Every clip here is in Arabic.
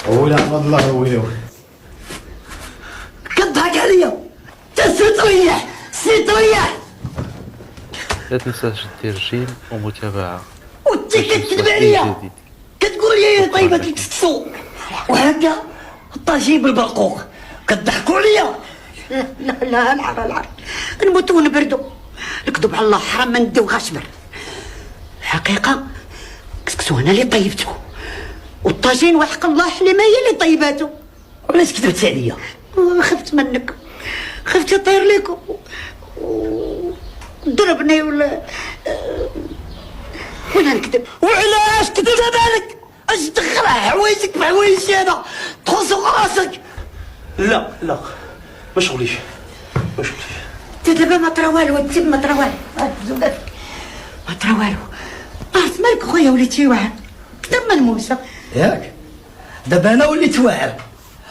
ولا والله ويلو كضحك عليا تسيطريح سيطريح. لا تنسى دير رجيم ومتابعة وانت كتكذب عليا كتقول لي يا طيبة الكسكسو وهكا الطاجين بالبرقوق كتضحكوا عليا. لا لا العار نموتو ونبردو نكذب على الله حرام ما نديو غاشبر. الحقيقة كسكسو انا اللي طيبتو والطاجين وحق الله حليمة هي اللي طيباتو. علاش كذبت عليا؟ خفت منك خفت يطير ليكم ضربني ولا نكذب. وعلاش كذب بالك؟ اش دخل حوايجك بحوايجي انا تخصو راسك؟ لا ما شغليش انت دابا ما طرا والو انت ما طرا والو ما طرا والو. عرفت مالك خويا وليتي واعر كثر من موسى ياك. دابا انا وليت واعر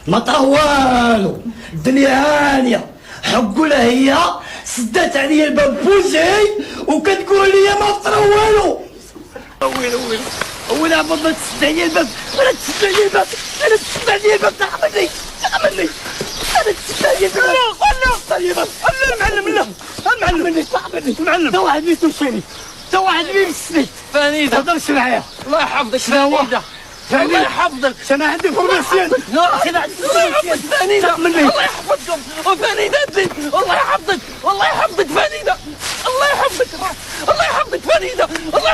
ما طرا والو. الدنيا هانيه حقولها هي سدات عليا الباب بوجهي وكتقول لي ما طرا والو. ويلي عبد ما تسد عليا الباب ولا تسد عليا الباب ولا تسد عليا الباب. تعملني انا تسد عليا الباب. لا المعلم لا المعلم تعملني المعلم. تا واحد اللي توصيني تا واحد اللي يمسني فاني تهضرش معايا. الله يحفظك فانيده الله يحفظك. انا عندي فورماسيون. انا عندي فورماسيون فانيده. الله يحفظكم وفانيده الله يحفظك والله يحفظك فانيده الله يحفظك فانيده الله